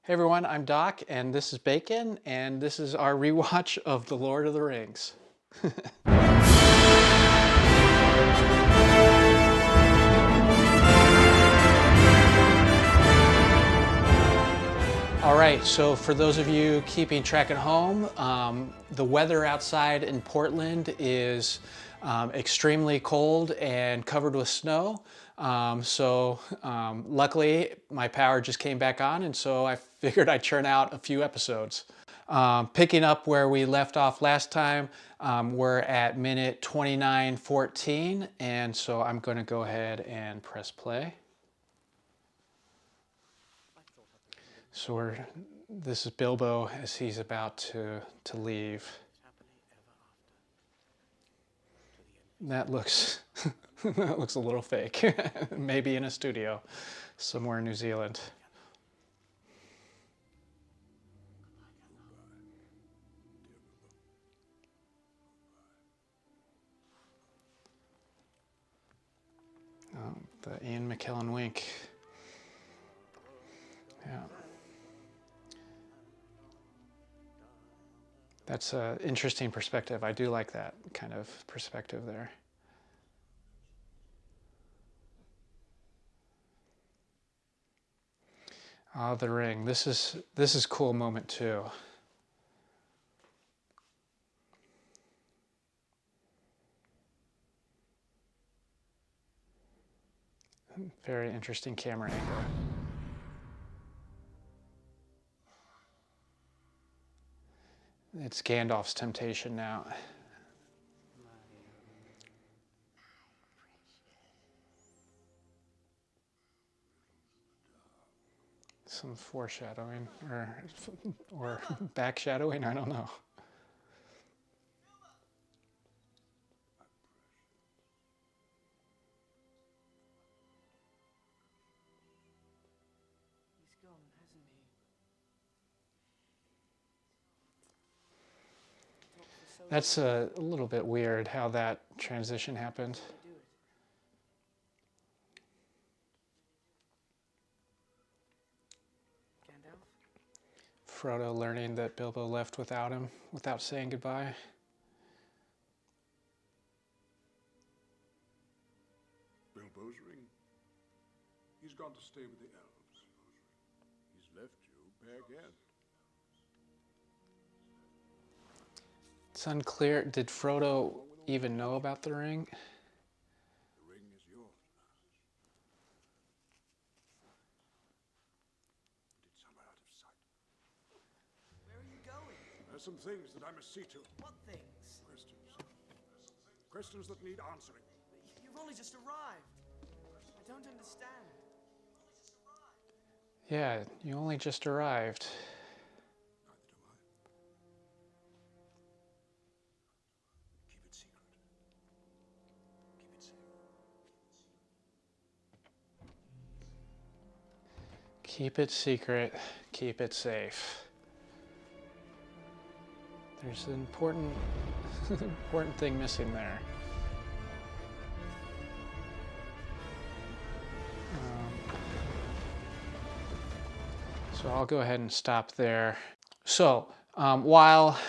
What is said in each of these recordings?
Hey everyone, I'm Doc, and this is Bacon, and this is our rewatch of The Lord of the Rings. All right, so for those of you keeping track at home, the weather outside in Portland is extremely cold and covered with snow. Luckily, my power just came back on, and so I figured I'd churn out a few episodes. Picking up where we left off last time, we're at minute 29:14, and so I'm going to go ahead and press play. So this is Bilbo as he's about to leave. That looks that looks a little fake. Maybe in a studio somewhere in New Zealand. The Ian McKellen wink. Yeah. That's an interesting perspective. I do like that kind of perspective there. Ah, the ring. This is a cool moment too. Very interesting camera angle. It's Gandalf's temptation now. Some foreshadowing or backshadowing, I don't know. He's gone, hasn't he? That's a little bit weird how that transition happened. Frodo learning that Bilbo left without him, without saying goodbye. Bilbo's ring. He's gone to stay with the elves. He's left you bare-handed. It's unclear. Did Frodo even know about the ring? The ring is yours now. But it's somewhere out of sight. Where are you going? There's some things that I must see to. What things? Questions. Questions that need answering. You've only just arrived. I don't understand. Yeah, you only just arrived. Neither do I. Keep it secret. Keep it safe. Keep it secret, keep it safe. There's an important thing missing there. So I'll go ahead and stop there. So while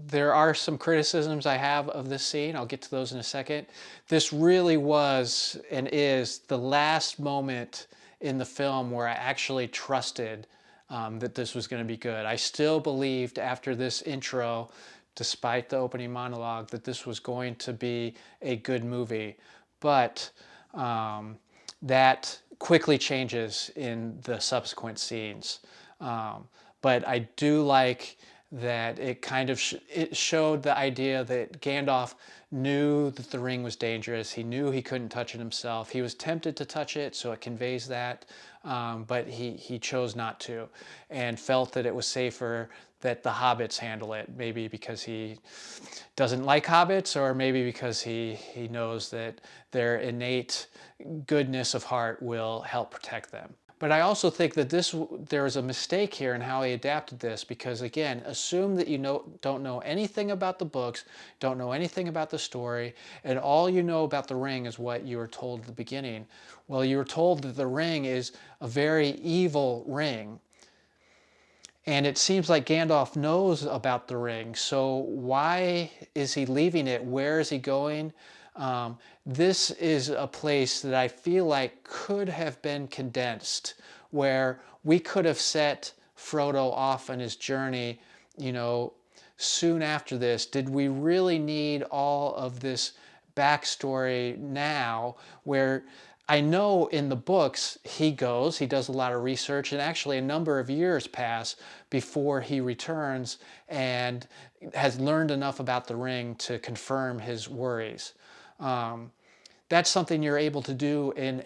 there are some criticisms I have of this scene, I'll get to those in a second. This really was and is the last moment in the film where I actually trusted that this was going to be good. I still believed after this intro, despite the opening monologue, that this was going to be a good movie. But that quickly changes in the subsequent scenes. But I do like that it kind of it showed the idea that Gandalf knew that the ring was dangerous. He knew he couldn't touch it himself. He was tempted to touch it, so it conveys that, but he chose not to, and felt that it was safer that the hobbits handle it, maybe because he doesn't like hobbits, or maybe because he knows that their innate goodness of heart will help protect them. But I also think that there is a mistake here in how he adapted this, because again, assume that you don't know anything about the books, don't know anything about the story, and all you know about the ring is what you were told at the beginning. Well, you were told that the ring is a very evil ring. And it seems like Gandalf knows about the ring. So why is he leaving it? Where is he going? This is a place that I feel like could have been condensed, where we could have set Frodo off on his journey, you know, soon after this. Did we really need all of this backstory now, where I know in the books he does a lot of research, and actually a number of years pass before he returns and has learned enough about the ring to confirm his worries. That's something you're able to do in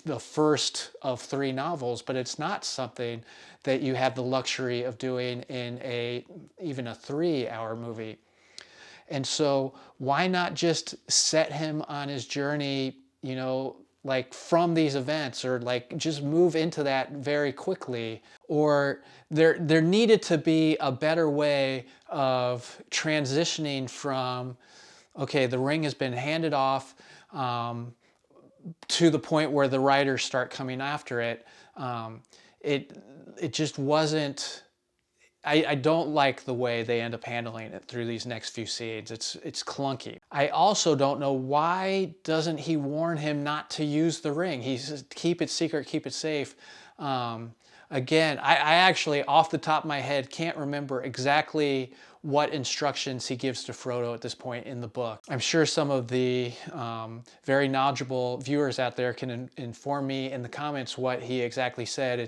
the first of 3 novels, but it's not something that you have the luxury of doing in even a 3-hour movie. And so why not just set him on his journey, you know, like from these events, or like just move into that very quickly? Or there needed to be a better way of transitioning from, okay, the ring has been handed off, to the point where the writers start coming after it. It just wasn't. I don't like the way they end up handling it through these next few scenes. It's clunky. I also don't know, why doesn't he warn him not to use the ring? He says, keep it secret, keep it safe. Again, I actually, off the top of my head, can't remember exactly what instructions he gives to Frodo at this point in the book. I'm sure some of the very knowledgeable viewers out there can inform me in the comments what he exactly said.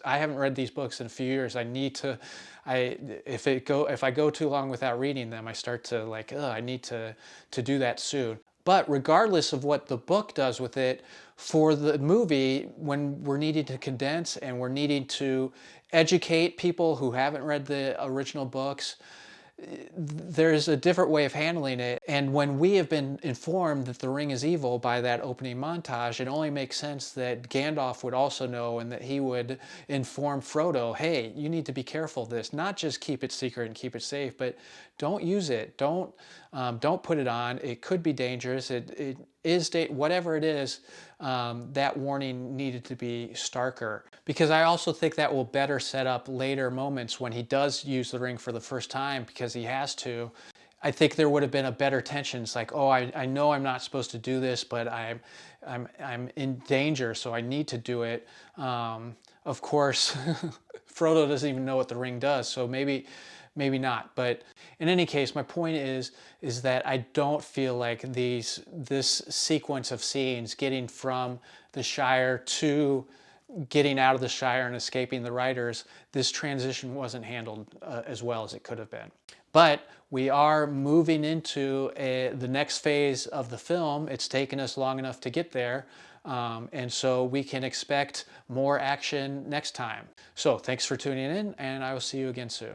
I haven't read these books in a few years. I need to. If I go too long without reading them, I start to like, I need to do that soon. But regardless of what the book does with it, for the movie, when we're needing to condense and we're needing to educate people who haven't read the original books, there's a different way of handling it. And when we have been informed that the ring is evil by that opening montage, it only makes sense that Gandalf would also know, and that he would inform Frodo, hey, you need to be careful of this. Not just keep it secret and keep it safe, but don't use it. Don't put it on. It could be dangerous. It is whatever it is. That warning needed to be starker, because I also think that will better set up later moments when he does use the ring for the first time, because he has to. I think there would have been a better tension. It's like, oh, I know I'm not supposed to do this, but I'm in danger, so I need to do it. Of course, Frodo doesn't even know what the ring does, so maybe not. But in any case, my point is that I don't feel like this sequence of scenes, getting from the Shire to getting out of the Shire and escaping the riders, this transition wasn't handled as well as it could have been. But we are moving into the next phase of the film. It's taken us long enough to get there. And so we can expect more action next time. So thanks for tuning in, and I will see you again soon.